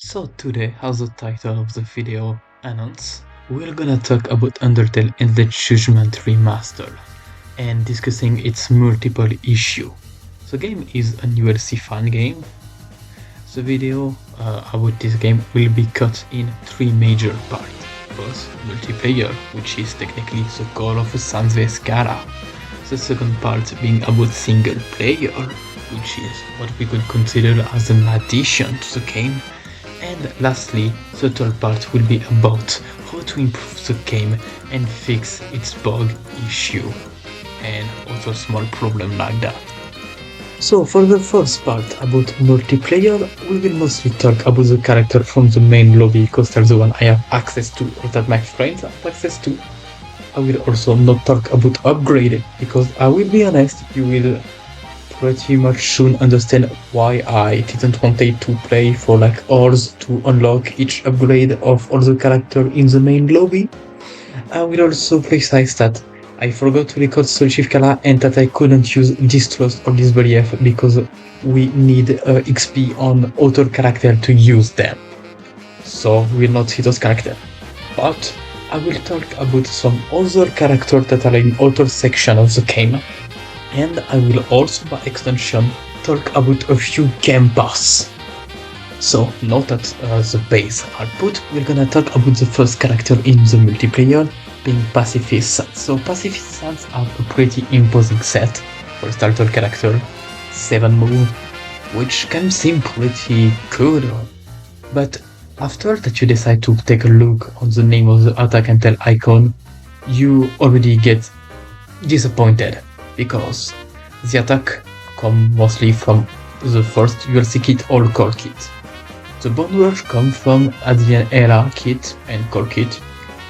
So today, as the title of the video announces, we're gonna talk about Undertale and the Judgement remaster, and discussing its multiple issue. The game is a new DLC fan game. The video about this game will be cut in three major parts. First, multiplayer, which is technically the core of Sans Vescara. The second part being about single player, which is what we could consider as an addition to the game. And lastly, the third part will be about how to improve the game and fix its bug issue and other small problem like that. So for the first part about multiplayer, we will mostly talk about the character from the main lobby because that's the one I have access to or that my friends have access to. I will also not talk about upgrade because I will be honest, you will pretty much soon understand why I didn't want to play for like hours to unlock each upgrade of all the character in the main lobby. I will also precise that I forgot to record Solchief Kala and that I couldn't use Distrust or Disbelief because we need XP on author character to use them. So we'll not see those characters. But I will talk about some other characters that are in author section of the game. And I will also by extension talk about a few game pass. So now that the base are put, we're gonna talk about the first character in the multiplayer, being Pacifist Sans. So Pacifist Sans have a pretty imposing set for a starter character, 7 move, which can seem pretty good, but after that you decide to take a look on the name of the attack and tell icon, you already get disappointed because the attack come mostly from the first DLC kit or core kit. The Bone Rush come from Advent Era kit and core kit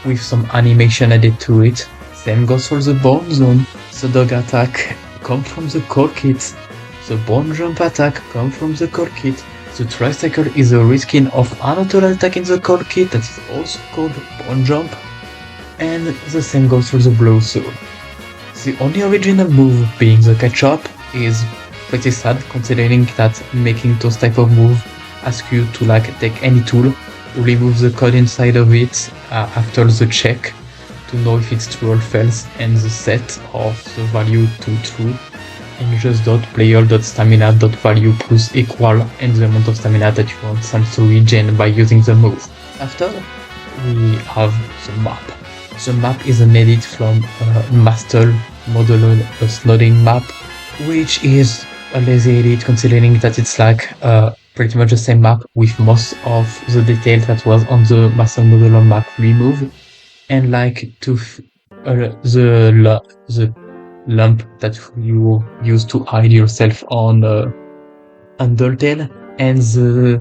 with some animation added to it. Same goes for the Bone Zone. The dog attack come from the core kit. The Bone Jump attack come from the core kit. The Tricycle is a reskin of another attack in the core kit that is also called Bone Jump. And the same goes for the Blow Sword. The only original move being the catch-up is pretty sad considering that making those type of move asks you to like take any tool, remove the code inside of it after the check to know if it's true or false and the set of the value to true, and just player.stamina.value plus equal and the amount of stamina that you want Sans to regen by using the move. After, we have the map. The map is an edit from Master Model Snowing map, which is a lazy edit considering that it's like pretty much the same map with most of the details that was on the Master Model map removed, and like the lump that you use to hide yourself on Undertale and the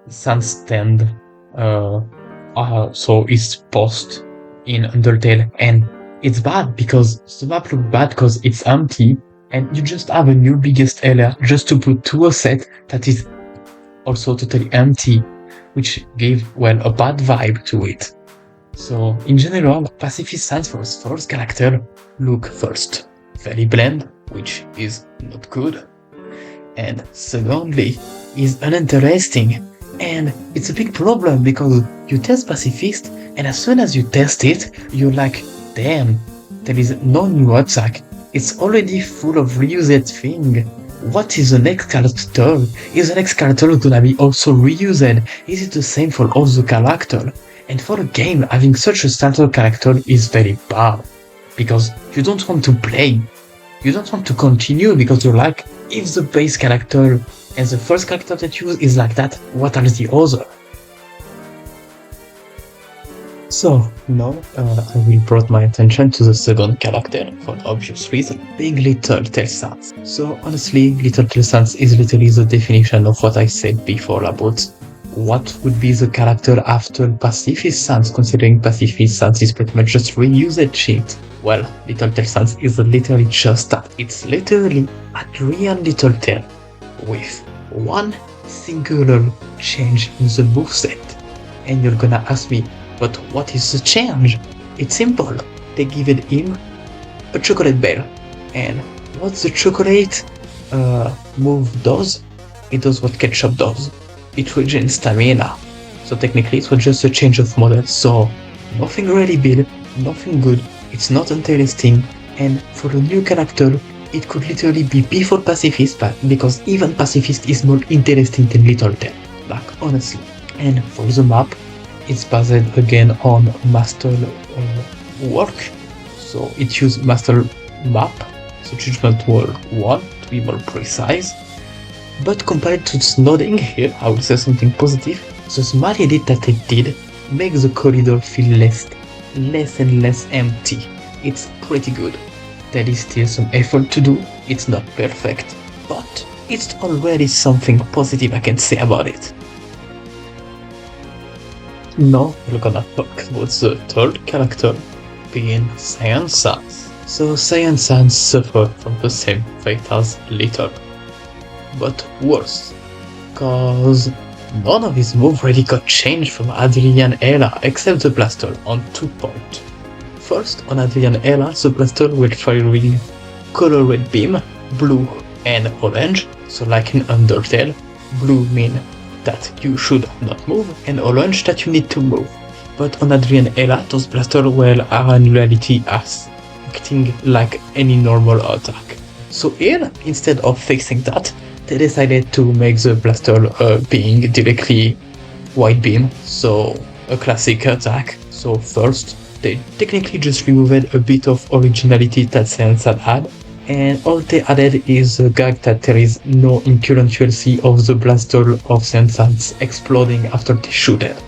sand stand. So it's post in Undertale, and it's bad because the map looks bad because it's empty and you just have a new biggest area just to put to a set that is also totally empty, which gave a bad vibe to it. So in general, Pacifist Sans for its first character look first very bland, which is not good, and secondly is uninteresting. And it's a big problem because you test Pacifist, and as soon as you test it, you're like, damn, there is no new attack. It's already full of reused thing. What is the next character? Is the next character gonna be also reused? Is it the same for all the characters? And for a game, having such a starter character is very bad. Because you don't want to play. You don't want to continue because you're like, if the base character and the first character that you use is like that, what are the other? So now I will brought my attention to the second character for obvious reason, being Little Tail Sans. So honestly, Little Tail Sans is literally the definition of what I said before about what would be the character after Pacifist Sans, considering Pacifist Sans is pretty much just reused shit. Well, Little Tail Sans is literally just that. It's literally a real Little Tail with one singular change in the moveset. And you're gonna ask me, but what is the change? It's simple. They give him a chocolate bell. And what the chocolate move does, it does what ketchup does. It regens stamina. So technically it was just a change of model, so nothing really big, nothing good, it's not interesting, and for a new character, it could literally be before Pacifist, but because even Pacifist is more interesting than Little Tail, like honestly. And for the map, it's based again on master work, so it used master map, so Judgement World 1 to be more precise. But compared to Snowding here, I will say something positive. The smart edit that it did makes the corridor feel less and less empty. It's pretty good. There is still some effort to do, it's not perfect, but it's already something positive I can say about it. Now we're gonna talk about the third character, being Cyan Sans. So Cyan Sans suffered from the same fate as Little, but worse, cause none of his moves really got changed from Adrian Era except the blaster on 2 points. First, on Adrian Era, the blaster will fire with color red beam, blue and orange, so like in Undertale, blue mean that you should not move, and orange that you need to move. But on Adrian Era, those blasters are in reality acting like any normal attack. So here, instead of fixing that, they decided to make the blaster being directly white beam, so a classic attack. So first, they technically just removed a bit of originality that Sans had, and all they added is a gag that there is no incurrency of the blaster of Sans exploding after they shoot it.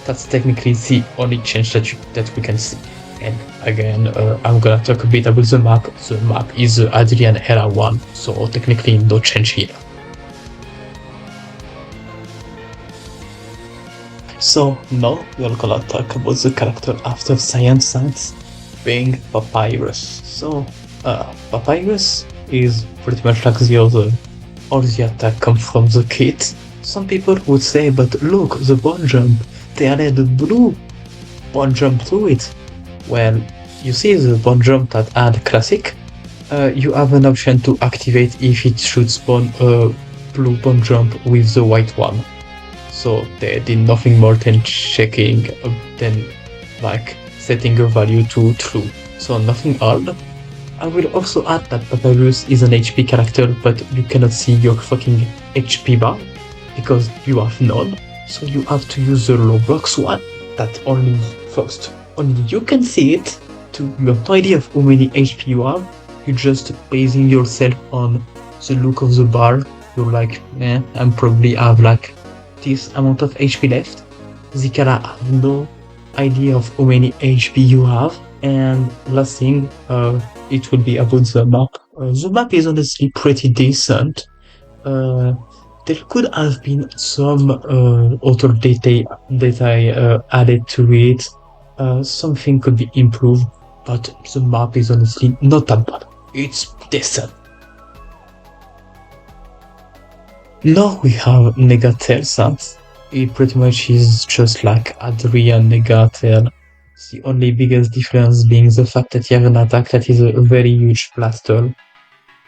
That's technically the only change that we can see. And again, I'm gonna talk a bit about the map. The map is the Adrian Era 1, so technically no change here. So now we're gonna talk about the character after Cyan Sans, being Papyrus. So Papyrus is pretty much like the other, all the attack comes from the kit. Some people would say, but look, the bone jump, they added a blue bone jump to it. Well, you see the bone jump that add classic, you have an option to activate if it should spawn a blue bone jump with the white one. So they did nothing more than checking, than like setting a value to true. So nothing odd. I will also add that Papyrus is an HP character, but you cannot see your fucking HP bar because you have none. So you have to use the Roblox one that only you can see it. You have no idea of how many HP you have. You're just basing yourself on the look of the bar. You're like, I probably have like this amount of HP left. Zikara have no idea of how many HP you have. And last thing, it will be about the map. The map is honestly pretty decent. There could have been some other data added to it. Something could be improved, but the map is honestly not that bad. It's decent. Now we have Negatel Sans. It pretty much is just like Adrian Negatel. The only biggest difference being the fact that you have an attack that is a very huge blaster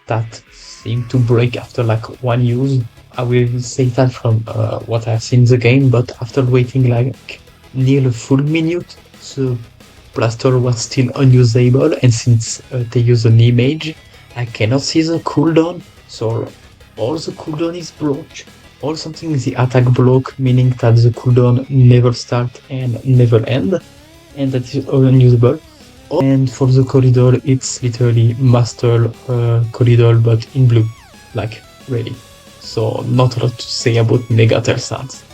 that seems to break after like one use. I will say that from what I've seen in the game, but after waiting like near a full minute, the blaster was still unusable, and since they use an image, I cannot see the cooldown, so all the cooldown is broke. Or something is the attack block, meaning that the cooldown never start and never end, and that is unusable. And for the corridor, it's literally master corridor but in blue, like really. So not a lot to say about Negatel Sans.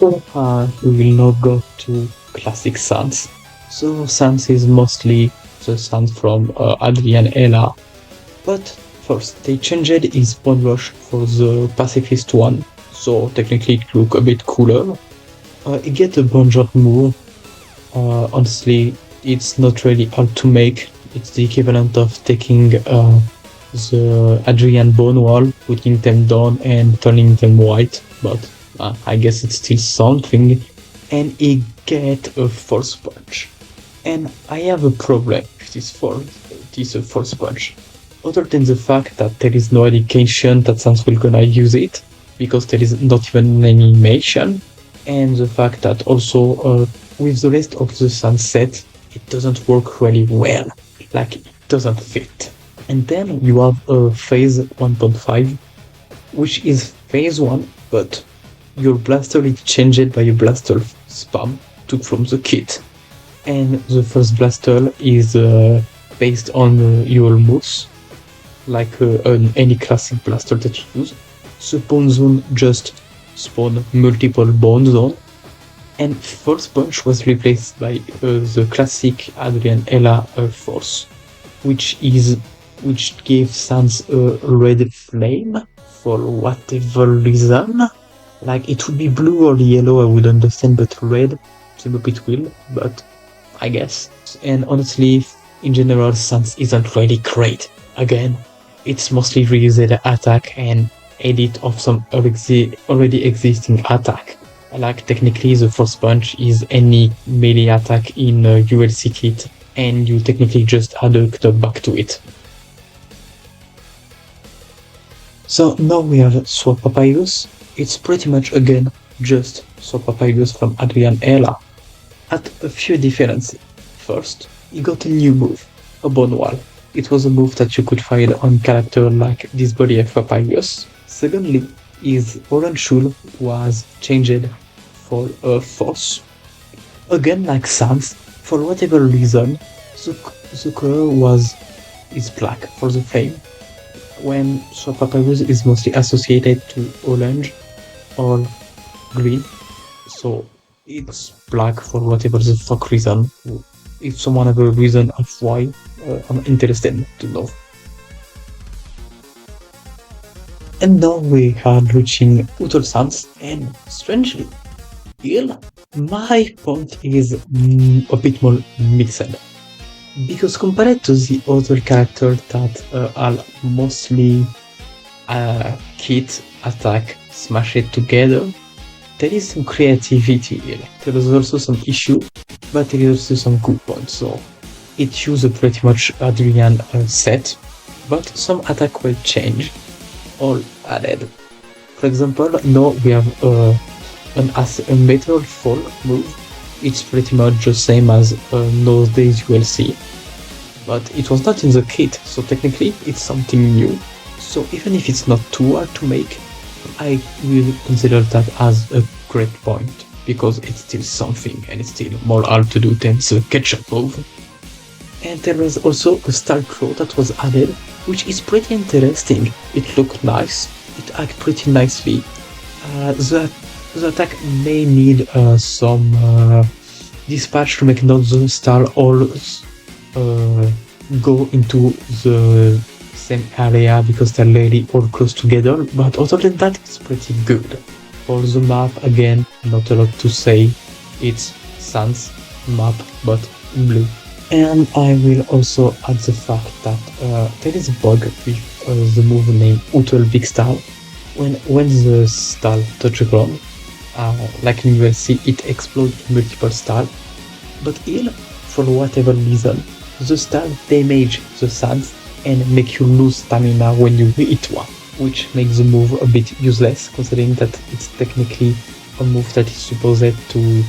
We will now go to classic Sans. So Sans is mostly the Sans from Adrian Ella, but first they changed his bone rush for the pacifist one, so technically it looks a bit cooler. He get a bone jump move. Honestly, it's not really hard to make. It's the equivalent of taking the Adrian bone wall, putting them down and turning them white, but I guess it's still something. And he get a force punch. And I have a problem with this force punch. Other than the fact that there is no indication that Sans will gonna use it, because there is not even an animation, and the fact that also with the rest of the sunset, it doesn't work really well, like it doesn't fit. And then you have phase 1.5, which is phase 1, but your blaster is changed by a blaster spam took from the kit. And the first blaster is based on your moves, like any classic blaster that you use. The bone zone just spawn multiple bone zone, and Force Punch was replaced by the classic Adrian Ella Force, which gave Sans a red flame for whatever reason. Like it would be blue or yellow, I would understand, but red seems a bit weird, but I guess. And honestly, in general, Sans isn't really great. Again, it's mostly reused attack and edit of some already existing attack. Like technically the Force Punch is any melee attack in a ULC kit, and you technically just add a knockback to it. So now we have Swap Papyrus. It's pretty much again just Swap Papyrus from Adrian Ella, at a few differences. First, you got a new move, a Bone Wall. It was a move that you could find on character like this body of Papyrus. Secondly, his orange shoe was changed for a Force. Again, like Sans, for whatever reason, the color is black for the flame, when Swap Papyrus is mostly associated to orange or green, so it's black for whatever the fuck reason. If someone has a reason of why, I'm interested to know. And now we are reaching Utter Sans, and strangely, here my point is a bit more mixed. Because compared to the other characters that are mostly kit, attack, smash it together, there is some creativity here. There is also some issue, but there is also some good points. So it uses pretty much Adrian set, but some attack will change, all added. For example, now we have a Meteor Fall move. It's pretty much the same as nowadays ULC, but it was not in the kit, so technically it's something new. So even if it's not too hard to make, I will consider that as a great point, because it's still something and it's still more hard to do than the ketchup move. And there was also a Star Claw that was added, which is pretty interesting. It looked nice, it acted pretty nicely. The attack may need some dispatch to make not the star all go into the same area because they're really all close together, but other than that it's pretty good. For the map, again, not a lot to say. It's Sans map but blue. And I will also add the fact that there is a bug with the move named Utel Big Star. When the star touches the ground, like in ULC, it explodes multiple stars, but here, for whatever reason, the star damage the Sans and make you lose stamina when you hit one, which makes the move a bit useless, considering that it's technically a move that is supposed to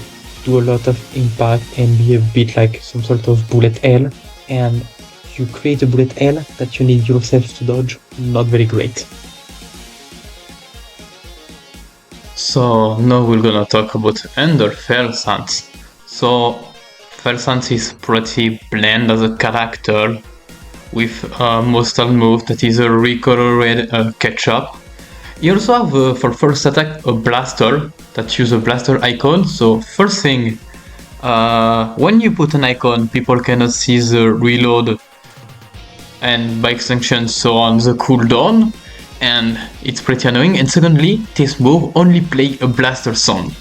do a lot of impact and be a bit like some sort of bullet hell, and you create a bullet hell that you need yourself to dodge. Not very great. So now we're gonna talk about Undertale Sans. So Sans is pretty bland as a character, with a Mostal move that is a recolored ketchup. You also have for first attack a blaster that uses a blaster icon. So first thing, when you put an icon, people cannot see the reload and by extension so on the cooldown, and it's pretty annoying. And secondly, this move only play a blaster sound.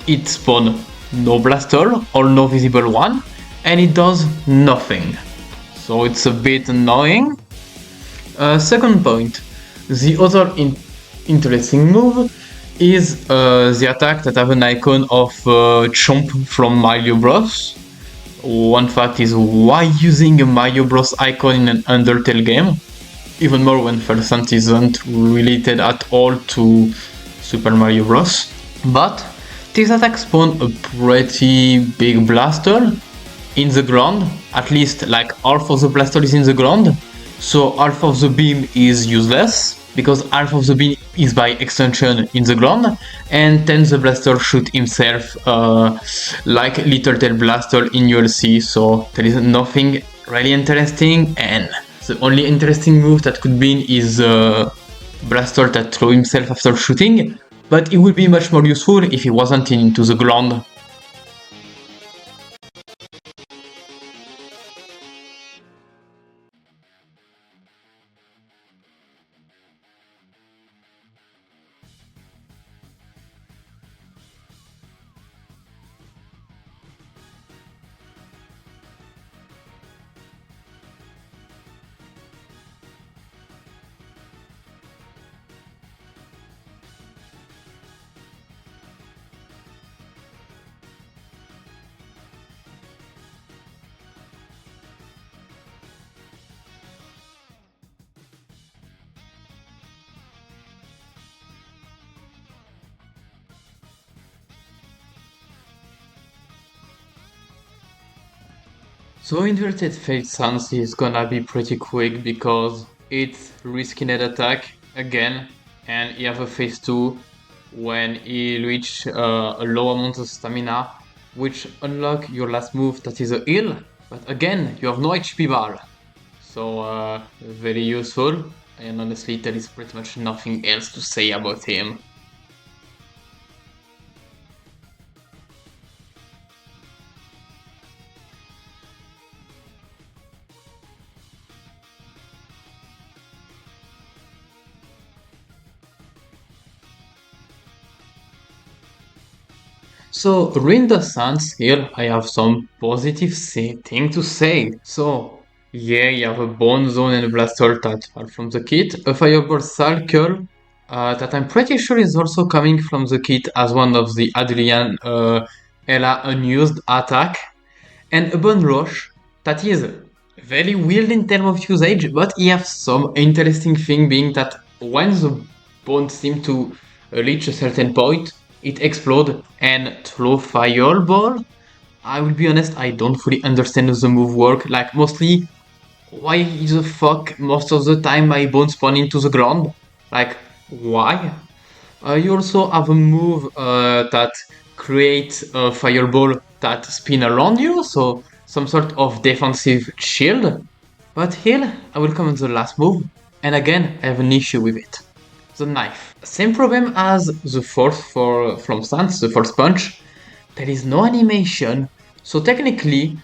It spawn no blaster or no visible one, and it does nothing. So it's a bit annoying. Second point, the other interesting move is the attack that have an icon of Chomp from Mario Bros. One fact is, why using a Mario Bros icon in an Undertale game? Even more when Sans isn't related at all to Super Mario Bros. But this attack spawned a pretty big blaster in the ground, at least like half of the blaster is in the ground, so half of the beam is useless, because half of the beam is by extension in the ground, and then the blaster shoot himself like Little Tail Blaster in ULC, so there is nothing really interesting, and the only interesting move that could be is blaster that throw himself after shooting, but it would be much more useful if he wasn't into the ground. So inverted fate stance is gonna be pretty quick because it's risking an attack again, and you have a phase 2 when he reach a low amount of stamina, which unlock your last move that is a heal, but again you have no HP bar. So very useful, and honestly there is pretty much nothing else to say about him. So, in the sense, here I have some positive thing to say. So, yeah, you have a Bone Zone and a Blaster that are from the kit, a Fireball Circle that I'm pretty sure is also coming from the kit as one of the Adrian Ella unused attack, and a Bone Rush that is very weird in terms of usage, but you have some interesting thing being that when the bones seem to reach a certain point, it explode and throw fireball. I will be honest, I don't fully understand the move work. Like mostly, why the fuck most of the time my bones spawn into the ground? Like why? You also have a move that creates a fireball that spin around you, so some sort of defensive shield. But here, I will come on the last move, and again, I have an issue with it. The knife. Same problem as the fourth from stance, the first punch. There is no animation, so technically,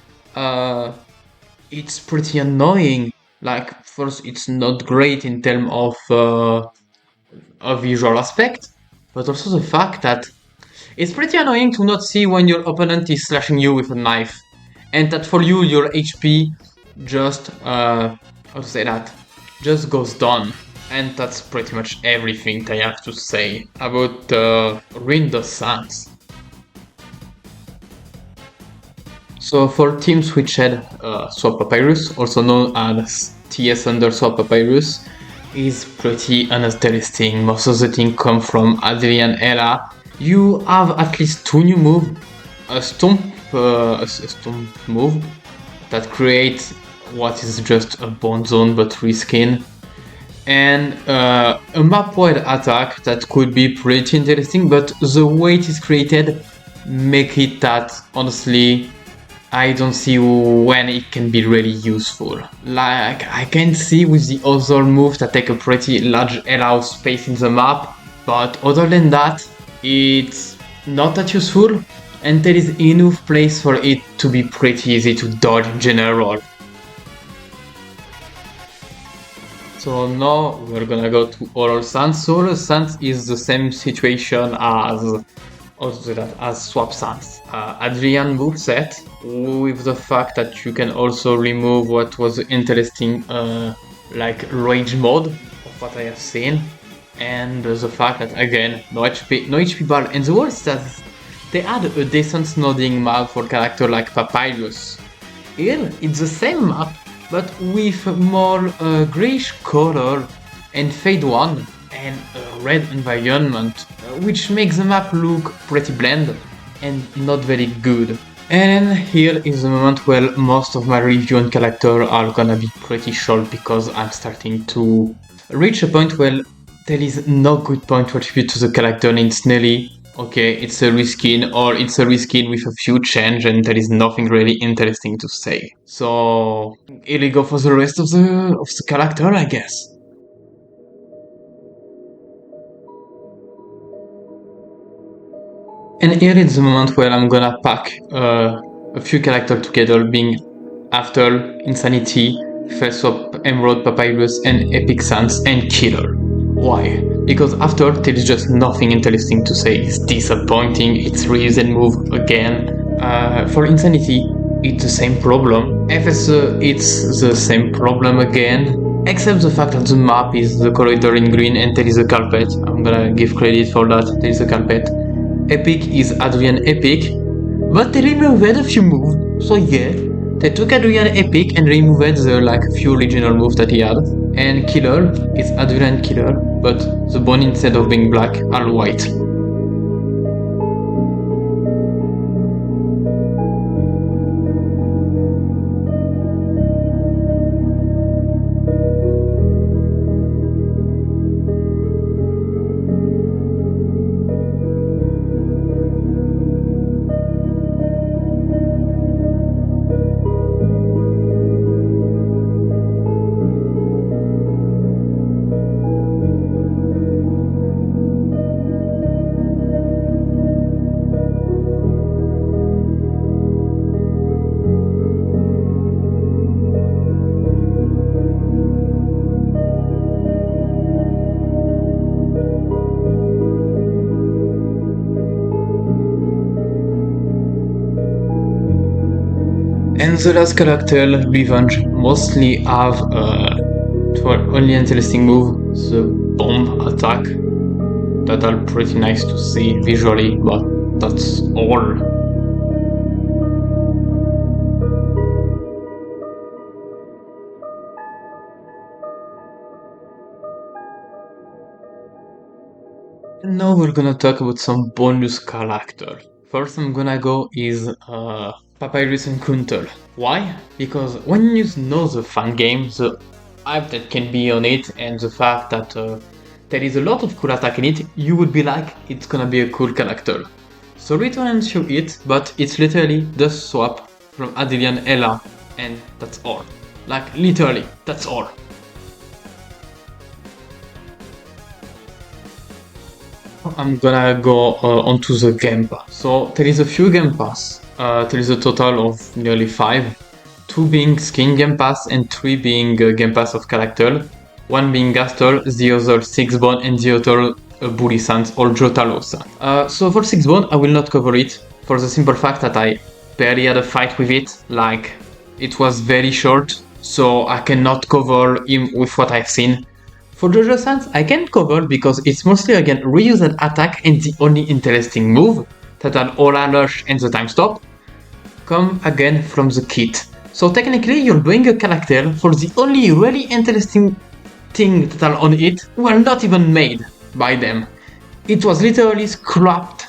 it's pretty annoying. Like, first, it's not great in terms of a visual aspect, but also the fact that it's pretty annoying to not see when your opponent is slashing you with a knife, and that for you your HP just how to say that, just goes down. And that's pretty much everything I have to say about Rindo Sans. So for Team Switched Swap Papyrus, also known as TS under Swap Papyrus, is pretty uninteresting. Most of the things come from Adrian Era. You have at least two new moves, a stomp move that creates what is just a Bone Zone but reskin, and a map-wide attack that could be pretty interesting, but the way it is created make it that honestly I don't see when it can be really useful. Like, I can see with the other moves that take a pretty large area of space in the map, but other than that, it's not that useful, and there is enough place for it to be pretty easy to dodge in general. So now we're gonna go to Oral Sans. So Oral Sans is the same situation as Swap Sans. Adrian moveset, with the fact that you can also remove what was interesting like rage mode of what I have seen, and the fact that again no HP bar, and the worst that they add a decent nodding map for character like Papyrus. Here it's the same map but with more grayish color and fade 1, and a red environment, which makes the map look pretty bland and not very good. And here is the moment where most of my review on character are gonna be pretty short because I'm starting to reach a point where there is no good point to attribute to the character and it's nearly okay, it's a reskin or it's a reskin with a few change and there is nothing really interesting to say. So here we go for the rest of the character, I guess. And here is the moment where I'm gonna pack a few characters together, being After, Insanity, Fellswap, Emerald, Papyrus, and Epic Sans, and Killer. Why? Because After, there is just nothing interesting to say. It's disappointing, it's reason move again. For Insanity, it's the same problem. FS, it's the same problem again. Except the fact that the map is the corridor in green and there is a carpet. I'm gonna give credit for that, there is a carpet. Epic is Adrian Epic, but they removed a few moves, so yeah, they took Adrian Epic and removed the few original moves that he had. And Killer is Adrian Killer, but the bone instead of being black are white. And the last character, Revenge, mostly have only interesting move, the bomb attack, that are pretty nice to see visually, but that's all. And now we're gonna talk about some bonus character. First I'm gonna go is Papyrus and Kuntal. Why? Because when you know the fan game, the hype that can be on it, and the fact that there is a lot of cool attack in it, you would be like, it's gonna be a cool character. Sorry to answer it, but it's literally the swap from Adelian Ella, and that's all. Like, literally, that's all. I'm gonna go onto the Game Pass. So there is a few Game Pass. There is a total of nearly 5. 2 being Skin Game Pass and 3 being Game Pass of Character. 1 being Gastor, the other Sixbone and the other Bully Sans or Jotaro Sans. So for Sixbone I will not cover it for the simple fact that I barely had a fight with it. Like, it was very short, so I cannot cover him with what I've seen. For Jojo Sans, I can cover because it's mostly again reused attack and the only interesting move, that are Aura Rush and the Time Stop, come again from the kit. So technically you're doing a character for the only really interesting thing that are on it were not even made by them. It was literally scrapped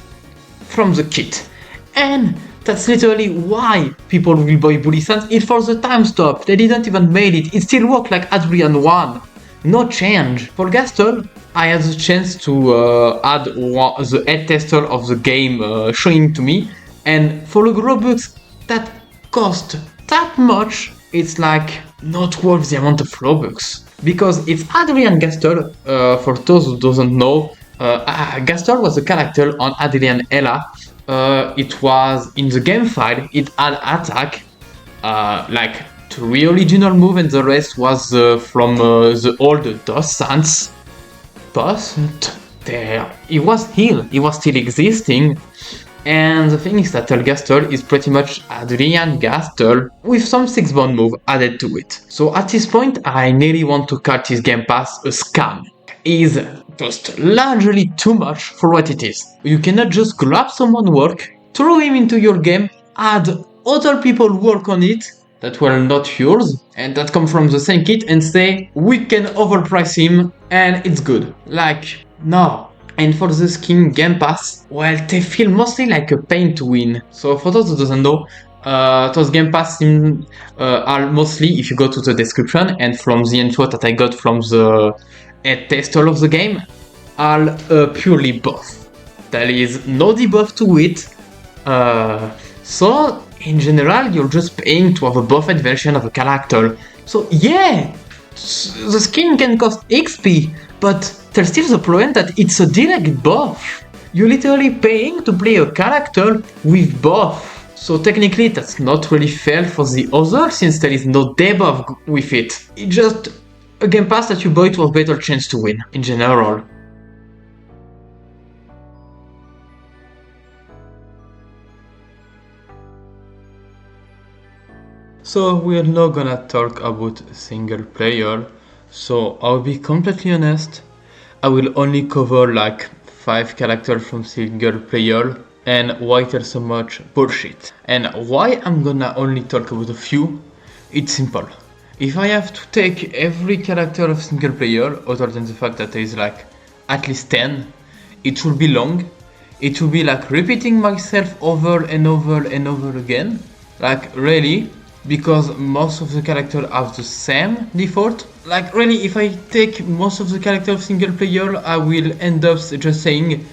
from the kit. And that's literally why people will buy Bully Sans. It's for the Time Stop, they didn't even made it, it still worked like Adrian 1. No change. For Gaston, I had the chance to add the head tester of the game showing to me, and for the Robux that cost that much, it's like not worth the amount of Robux. Because it's Adrian Gaston, for those who doesn't know, Gaston was a character on Adrian Ella. It was in the game file, it had attack, like 3 original move and the rest was from the old DOS Sans. But there, it was heal, it was still existing. And the thing is that Gastor is pretty much Adrian Gastor with some 6-bone move added to it. So at this point I nearly want to cut his Game Pass a scam. Is just largely too much for what it is. You cannot just grab someone's work, throw him into your game, add other people work on it. that were not yours and that come from the same kit and say we can overprice him and it's good. Like, no. And for the skin Game Pass, well, they feel mostly like a pain to win. So for those who doesn't know, those Game Pass are mostly, if you go to the description and from the intro that I got from the tester of the game, are purely buff. There is no debuff to it. So in general, you're just paying to have a buffed version of a character. So yeah, the skin can cost XP, but there's still the problem that it's a direct buff. You're literally paying to play a character with buff. So technically that's not really fair for the other since there is no debuff with it. It's just a game pass that you buy to have better chance to win in general. So we're not gonna talk about single player, so I'll be completely honest, I will only cover like 5 characters from single player and why there's so much bullshit. And why I'm gonna only talk about a few, it's simple. If I have to take every character of single player, other than the fact that there is like at least 10, it will be long. It will be like repeating myself over and over and over again. Like really, because most of the characters have the same default. Like really, if I take most of the characters of single player, I will end up just saying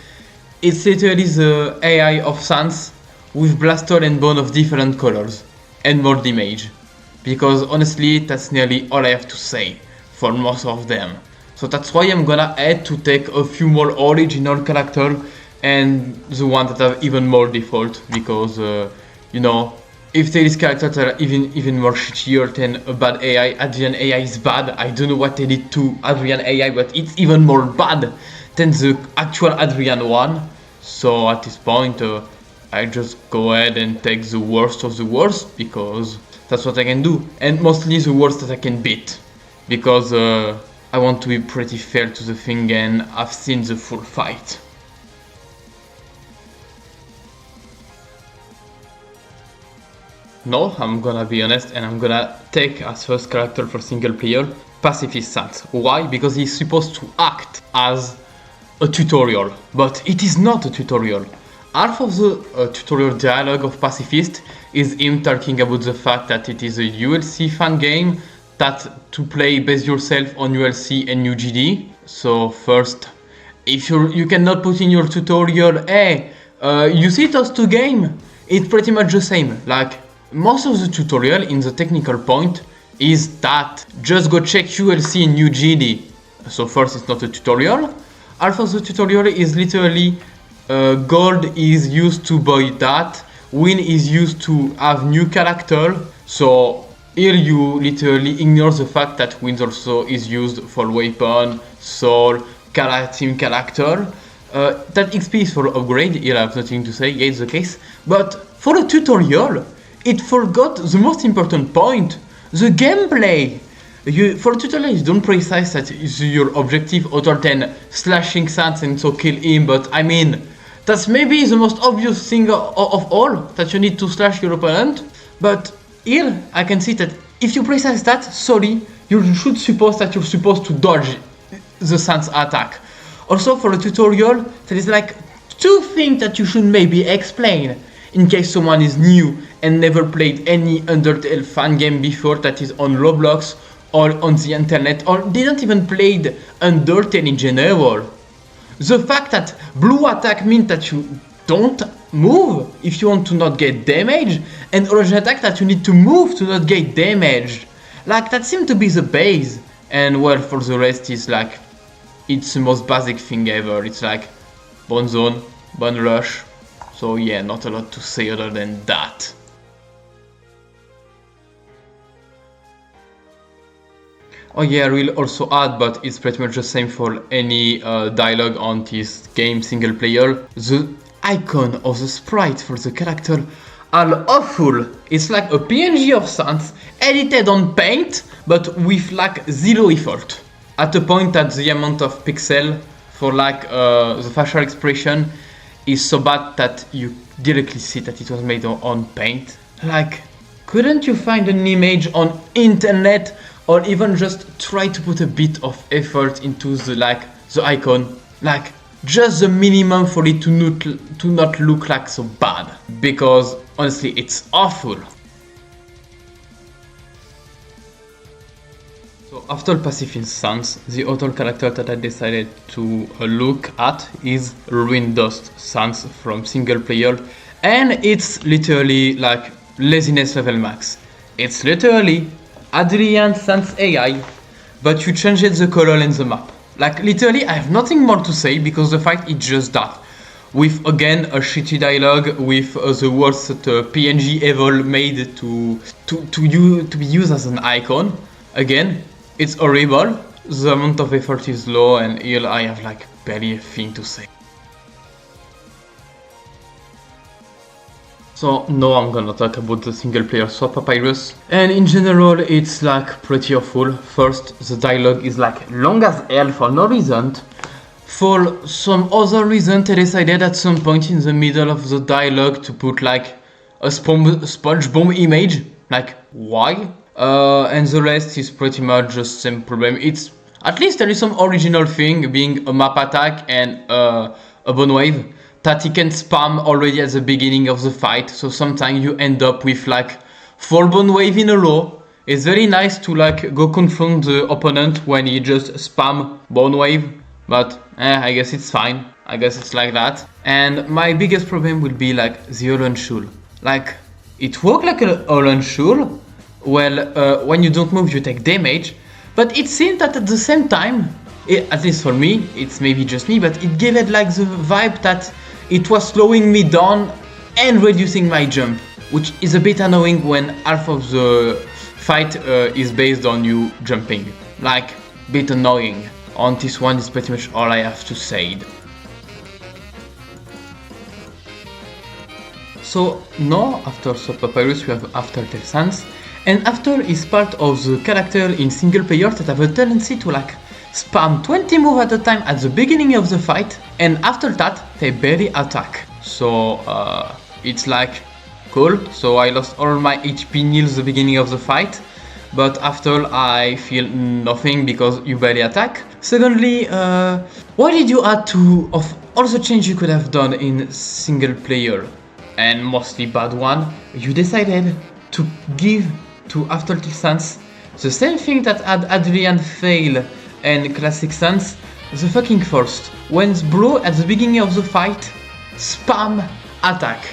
it's literally the AI of Sans with blaster and bone of different colors and more damage. Because honestly, that's nearly all I have to say for most of them. So that's why I'm gonna add to take a few more original characters and the ones that have even more default because you know, if there is characters that are even more shittier than a bad AI, Adrian AI is bad. I don't know what they did to Adrian AI, but it's even more bad than the actual Adrian one. So at this point, I just go ahead and take the worst of the worst because that's what I can do. And mostly the worst that I can beat. Because I want to be pretty fair to the thing and I've seen the full fight. No, I'm gonna be honest and I'm gonna take as first character for single player Pacifist Sans. Why? Because he's supposed to act as a tutorial, but it is not a tutorial. Half of the tutorial dialogue of Pacifist is him talking about the fact that it is a ULC fan game, that to play base yourself on ULC and UGD. So first, if you cannot put in your tutorial, hey, you see those two games? It's pretty much the same. Like, most of the tutorial in the technical point is that just go check ULC and UGD. So first it's not a tutorial. Half of the tutorial is literally gold is used to buy that, win is used to have new character. So here you literally ignore the fact that wins also is used for weapon, soul, team character. That XP is for upgrade, here I have nothing to say, yeah it's the case. But for a tutorial, it forgot the most important point, the gameplay. For tutorial, you don't precise that is your objective other than slashing Sans and so kill him, but I mean, that's maybe the most obvious thing of all, that you need to slash your opponent. But here, I can see that if you precise that, sorry, you should suppose that you're supposed to dodge the Sans attack. Also, for a tutorial, there is like 2 things that you should maybe explain in case someone is new and never played any Undertale fan game before that is on Roblox or on the internet or didn't even played Undertale in general. The fact that blue attack means that you don't move if you want to not get damaged, and orange attack that you need to move to not get damaged. Like, that seems to be the base, and well, for the rest is like, it's the most basic thing ever. It's like bone zone, bone rush. So yeah, not a lot to say other than that. Oh yeah, I will also add, but it's pretty much the same for any dialogue on this game single player. The icon of the sprite for the character are awful. It's like a PNG of Sans edited on Paint, but with like 0 effort. At the point that the amount of pixel for like the facial expression is so bad that you directly see that it was made on Paint. Like, couldn't you find an image on internet, or even just try to put a bit of effort into the icon, like just the minimum for it to not look like so bad, because honestly it's awful. So after Pacific Sans, the other character that I decided to look at is Ruin Dust Sans from single player, and it's literally like laziness level max. It's literally Adrian Sans AI, but you changed the color in the map. Like literally I have nothing more to say because the fact is just that. With again a shitty dialogue, with the worst PNG ever made to be used as an icon. Again, it's horrible. The amount of effort is low, and here I have like barely a thing to say. So now I'm gonna talk about the single player Swap Papyrus, and in general it's like pretty awful. First, the dialogue is like long as hell for no reason. For some other reason, they decided at some point in the middle of the dialogue to put like a SpongeBob image. Like, why? And the rest is pretty much just same problem. It's at least there is some original thing, being a map attack and a bone wave that he can spam already at the beginning of the fight. So sometimes you end up with like 4 bone wave in a row. It's very nice to like go confront the opponent when he just spam bone wave, but I guess it's fine. I guess it's like that. And my biggest problem will be like the Orange Shul. Like, it works like an Orange Shul. Well, when you don't move you take damage, but it seemed that at the same time, at least for me, it's maybe just me, but it gave it like the vibe that it was slowing me down and reducing my jump, which is a bit annoying when half of the fight is based on you jumping. Like, bit annoying. On this one is pretty much all I have to say. So now after Swap Papyrus we have Undertale Sans, and After is part of the character in single player that have a tendency to like spam 20 moves at a time at the beginning of the fight, and after that they barely attack. So it's like cool. So I lost all my HP nils the beginning of the fight, but after I feel nothing because you barely attack. Secondly, why did you add two of all the changes you could have done in single player, and mostly bad one? You decided to give to Undertale Sans the same thing that had Adrian fail and Classic Sans, the fucking first. When bro at the beginning of the fight, spam attack.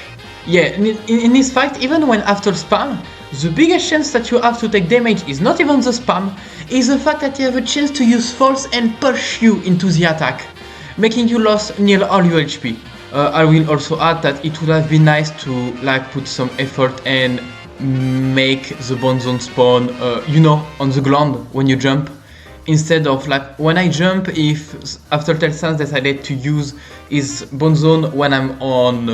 Yeah, in this fight, even when after spam, the biggest chance that you have to take damage is not even the spam, is the fact that you have a chance to use force and push you into the attack, making you lose nearly all your HP. I will also add that it would have been nice to like put some effort and make the bone zone spawn, on the ground when you jump. Instead of like when I jump, if Undertale Sans decided to use his bone zone when I'm on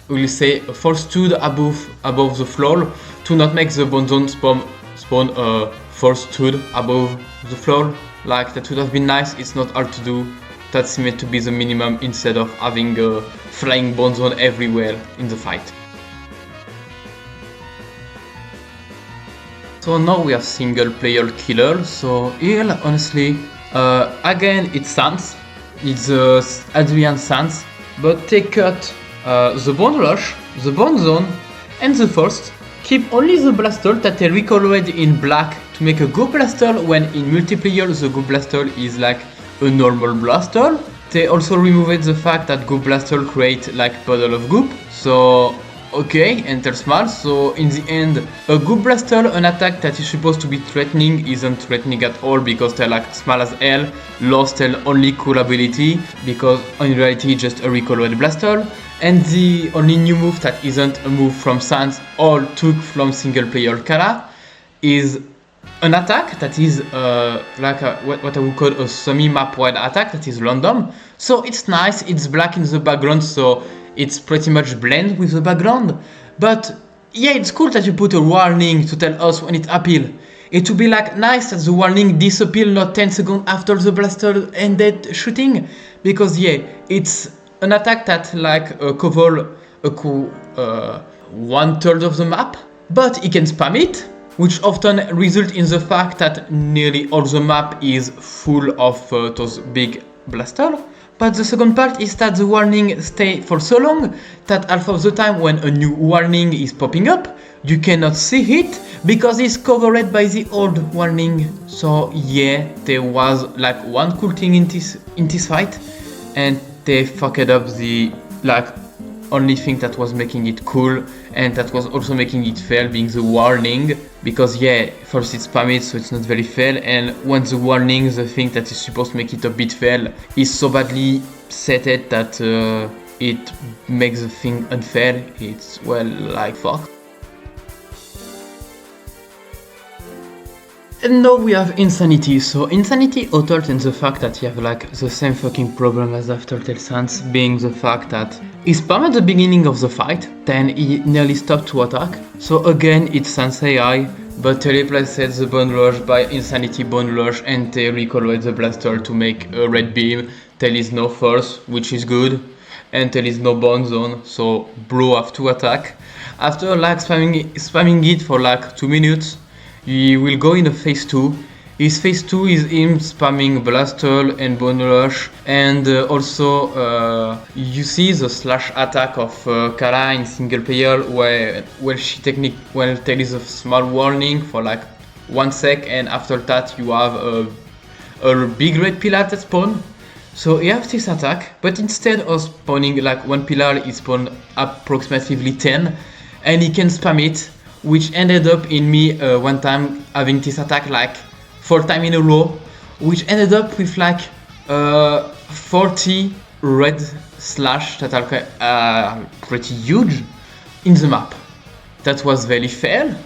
we'll say force stood above the floor, to not make the bone zone spawn force stood above the floor. Like that would have been nice. It's not hard to do. That's meant to be the minimum instead of having a flying bone zone everywhere in the fight. So now we have single player killer. So here honestly, again it's Sans, it's Adrian Sans, but they cut the bone rush, the bone zone, and the first. Keep only the blaster that they recolored in black to make a go blaster, when in multiplayer the go blaster is like a normal blaster. They also removed the fact that go blaster create like puddle of goop. So okay, enter small. So in the end, a goop blaster, an attack that is supposed to be threatening, isn't threatening at all because they're like small as hell, lost their only cool ability because in reality just a recolored blaster. And the only new move that isn't a move from Sans or took from single player Kara is an attack that is what I would call a semi-map wide attack that is random. So it's nice, it's black in the background, so it's pretty much blend with the background. But yeah, it's cool that you put a warning to tell us when it appeal. It would be like nice that the warning disappear not 10 seconds after the blaster ended shooting, because yeah, it's an attack that like cover 1/3 of the map. but he can spam it, which often results in the fact that nearly all the map is full of those big blasters. But the second part is that the warning stay for so long that half of the time when a new warning is popping up, you cannot see it because it's covered by the old warning. So yeah, there was like one cool thing in this fight, and they fucked up the like only thing that was making it cool, and that was also making it fail, being the warning. Because yeah, first it's spammed, so it's not very fair, and when the warning, the thing that is supposed to make it a bit fail, is so badly set it that it makes the thing unfair. It's well like fuck. And now we have Insanity. So Insanity altered in the fact that you have like the same fucking problem as Undertale Sans, being the fact that he spammed at the beginning of the fight, then he nearly stopped to attack. So again, it's Sans AI, but they replaced the Bone Rush by Insanity Bone Rush, and they recolored the blaster to make a red beam. There is no force, which is good, and there is no bone zone, so bro have to attack. After like spamming it for like 2 minutes, he will go in a phase 2. His phase 2 is him spamming Blaster and Bone Rush, and also you see the slash attack of Kara in single player where there is a small warning for like 1 sec, and after that you have a big red pillar that spawn. So he has this attack, but instead of spawning like 1 pillar, he spawned approximately 10, and he can spam it, which ended up in me one time having this attack like 4 times in a row, which ended up with like 40 red slash that are pretty huge in the map. That was very fair.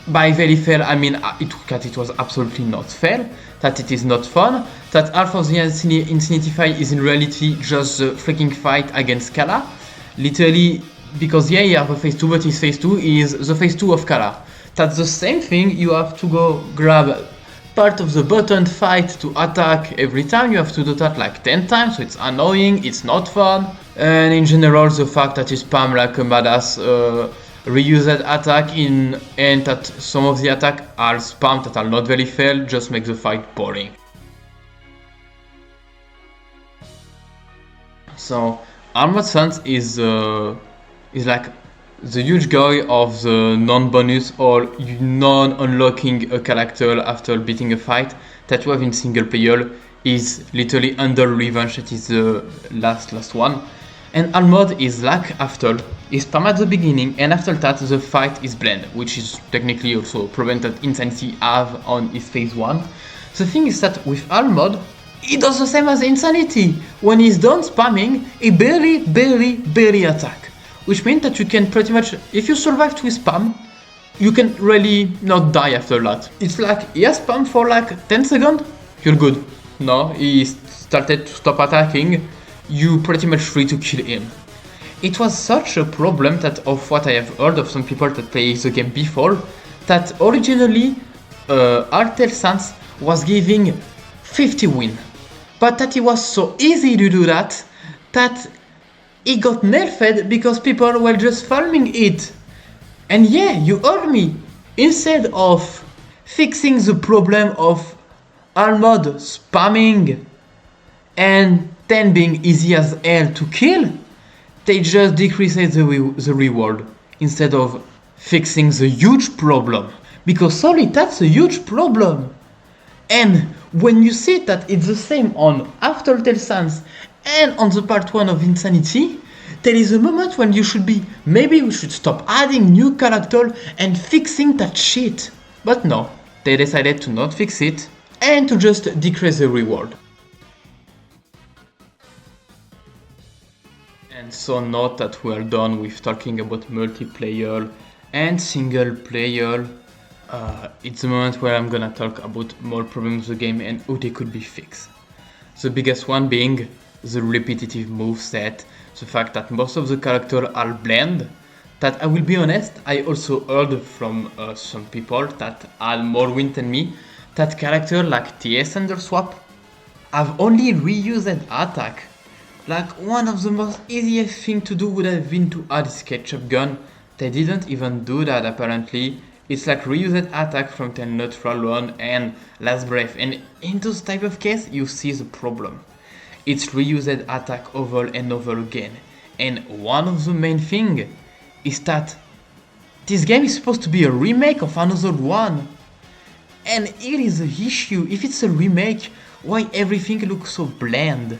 By very fair, I mean it was absolutely not fair, that it is not fun, that half of the Insanity fight is in reality just the freaking fight against Kala. Literally, because yeah, you have a phase 2, but his phase 2 is the phase 2 of Kara. That's the same thing, you have to go grab part of the button fight to attack every time. You have to do that like 10 times, so it's annoying, it's not fun. And in general, the fact that you spam like a badass reused attack and that some of the attacks are spammed that are not very fair just makes the fight boring. So Armored Suns is like the huge guy of the non-bonus or non-unlocking a character after beating a fight that you have in single player is literally under revenge. That is the last one. And Almod is like after, is spam at the beginning, and after that the fight is blend, which is technically also a problem that Insanity have on his phase 1. The thing is that with Almod, he does the same as Insanity. When he's done spamming, he barely attack. Which means that you can pretty much, if you survive to spam, you can really not die after that. It's like, he has spam for like 10 seconds, you're good. No, he started to stop attacking, you pretty much free to kill him. It was such a problem that of what I have heard of some people that play the game before, that originally Undertale Sans was giving 50 win. But that it was so easy to do that it got nerfed because people were just farming it. And yeah, you heard me. Instead of fixing the problem of Almod spamming and then being easy as hell to kill, they just decreased the reward instead of fixing the huge problem. Because sorry, that's a huge problem. And when you see that it's the same on Undertale Sans and on the part 1 of Insanity, there is a moment when you should be, maybe we should stop adding new character and fixing that shit. But no, they decided to not fix it and to just decrease the reward. And so now that we are done with talking about multiplayer and single player, it's the moment where I'm gonna talk about more problems of the game and how they could be fixed. The biggest one being the repetitive moveset, the fact that most of the characters are bland, that I will be honest, I also heard from some people that had more win than me, that characters like TS Underswap have only reused attack. Like one of the most easiest thing to do would have been to add his ketchup gun they didn't even do that apparently. It's like reused attack from the neutral one and last breath, and in those type of case you see the problem. It's reused attack over and over again. And one of the main thing is that this game is supposed to be a remake of another one. And here is the issue, if it's a remake, why everything looks so bland?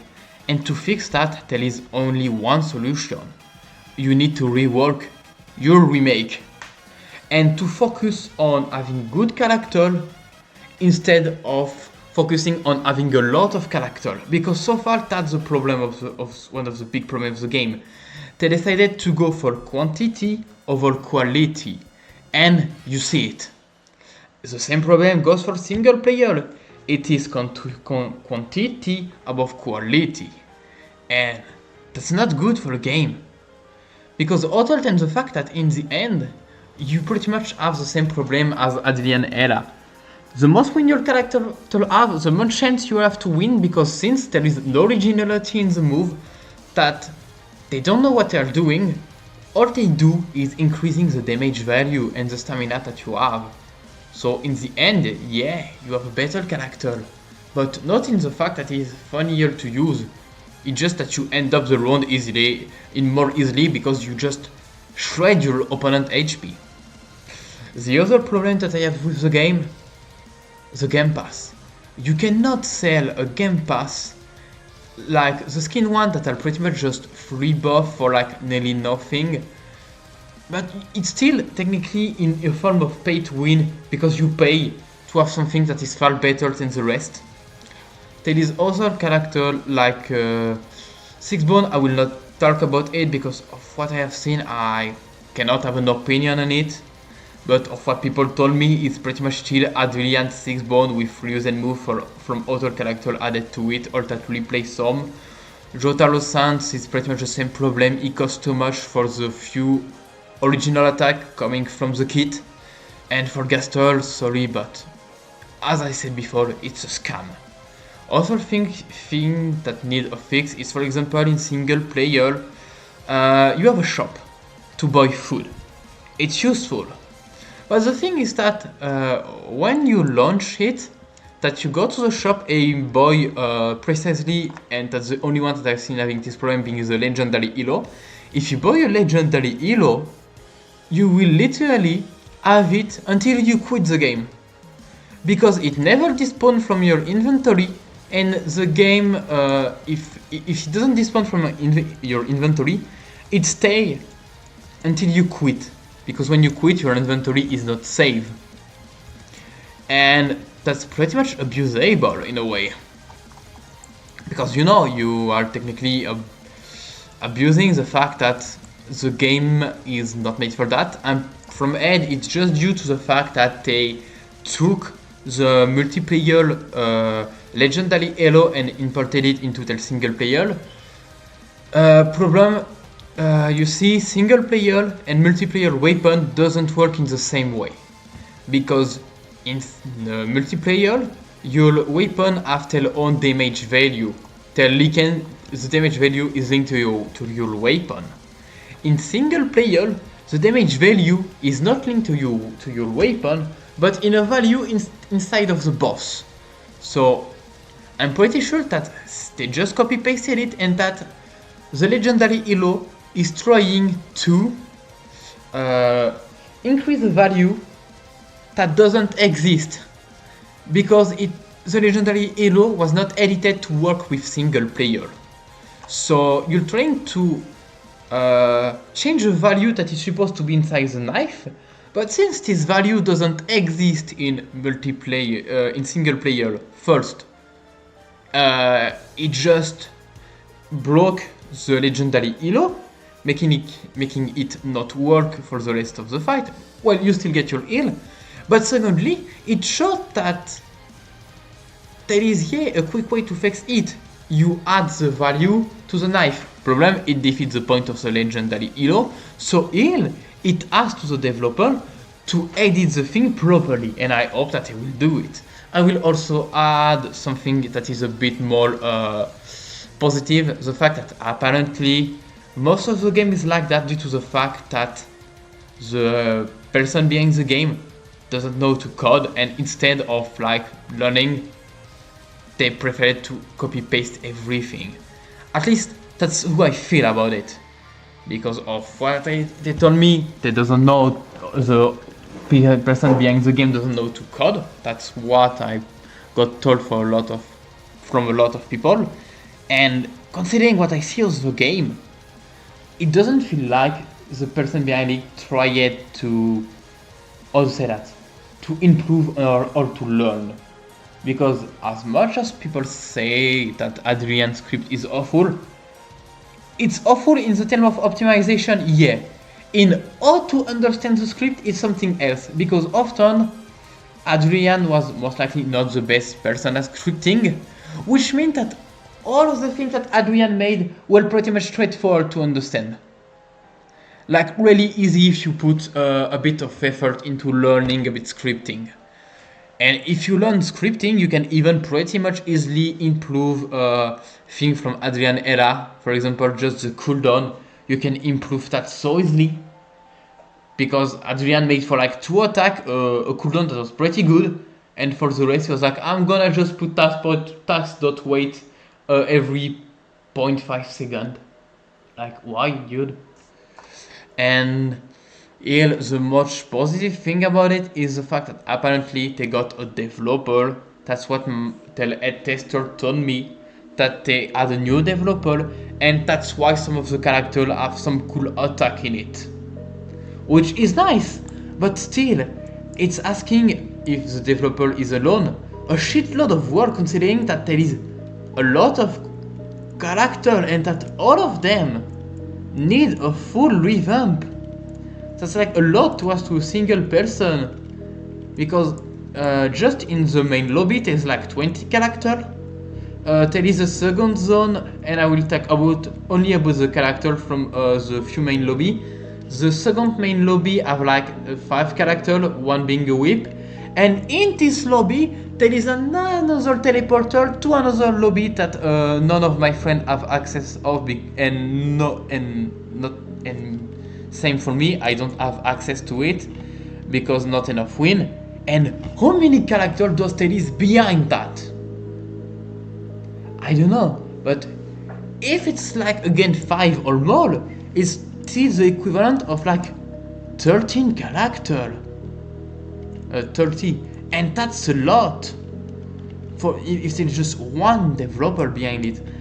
And to fix that, there is only one solution. You need to rework your remake. And to focus on having good character instead of focusing on having a lot of character. Because so far that's the problem of one of the big problems of the game. They decided to go for quantity over quality. And you see it. The same problem goes for single player. It is quantity above quality. And that's not good for a game. Because other than the fact that in the end, you pretty much have the same problem as Adrian Era. The most win your character to have, the more chance you have to win, because since there is no originality in the move, that they don't know what they are doing, all they do is increasing the damage value and the stamina that you have. So in the end, yeah, you have a better character, but not in the fact that it is funnier to use. It's just that you end up the round more easily because you just shred your opponent HP. The other problem that I have with the Game Pass. You cannot sell a Game Pass like the skin one that are pretty much just free buff for like nearly nothing. But it's still technically in a form of pay to win because you pay to have something that is far better than the rest. There is other character like Sixbone. I will not talk about it because of what I have seen. I cannot have an opinion on it. But of what people told me, it's pretty much still Adrian Sixbone with reuse and move from other character added to it or that replace some. Jotaro Sans is pretty much the same problem. It costs too much for the few original attack coming from the kit. And for Gastor, sorry, but as I said before, it's a scam. Other thing that need a fix is, for example, in single player, you have a shop to buy food. It's useful. But the thing is that when you launch it, that you go to the shop and you buy precisely, and that's the only one that I've seen having this problem being the legendary Elo. If you buy a legendary Elo, you will literally have it until you quit the game. Because it never despawns from your inventory, and the game, if it doesn't despawn from your inventory, it stays until you quit. Because when you quit, your inventory is not saved. And that's pretty much abusable in a way. Because you are technically abusing the fact that the game is not made for that. And from Ed, it's just due to the fact that they took the multiplayer legendary Elo and imported it into the single player. Problem. You see, single player and multiplayer weapon doesn't work in the same way. Because in the multiplayer, your weapon have their own damage value. The damage value is linked to your weapon. In single player, the damage value is not linked to your weapon, but in a value inside of the boss. So I'm pretty sure that they just copy pasted it and that the legendary Elo is trying to increase the value that doesn't exist because the legendary Elo was not edited to work with single player. So you're trying to change the value that is supposed to be inside the knife, but since this value doesn't exist in multiplayer, in single player first, it just broke the legendary Elo, making it not work for the rest of the fight. Well, you still get your heal, but secondly, it showed that there is a quick way to fix it. You add the value to the knife. Problem, it defeats the point of the legendary Elo, so heal, it asks to the developer to edit the thing properly, and I hope that they will do it. I will also add something that is a bit more positive, the fact that apparently most of the game is like that due to the fact that the person behind the game doesn't know to code, and instead of like learning, they prefer to copy paste everything. At least that's who I feel about it. Because of what they told me, they doesn't know, the person behind the game doesn't know to code. That's what I got told from a lot of people. And considering what I see of the game, it doesn't feel like the person behind it tried to, how to say that, to improve or to learn. Because as much as people say that Adrian's script is awful, it's awful in the term of optimization, yeah. In how to understand the script is something else, because often Adrian was most likely not the best person at scripting, which means that all of the things that Adrian made were pretty much straightforward to understand. Like really easy if you put a bit of effort into learning a bit scripting. And if you learn scripting, you can even pretty much easily improve things from Adrian era. For example, just the cooldown, you can improve that so easily. Because Adrian made for like 2 attack a cooldown that was pretty good. And for the rest, he was like, I'm gonna just put task.wait every 0.5 second. Like, why, dude? And yeah, the most positive thing about it is the fact that apparently they got a developer. That's what a tester told me, that they had a new developer, and that's why some of the characters have some cool attack in it, which is nice. But still, it's asking, if the developer is alone, a shitload of work, considering that there is a lot of character and that all of them need a full revamp. That's like a lot to ask to a single person, because just in the main lobby there's like 20 characters. There is a second zone, and I will talk only about the character from the few main lobby. The second main lobby have like 5 characters, one being a whip, and in this lobby there is another teleporter to another lobby that none of my friends have access of, and same for me, I don't have access to it because not enough win. And how many characters does there is behind that? I don't know, but if it's like again 5 or more, it's still the equivalent of like 13 characters. 30, and that's a lot for if there's just one developer behind it.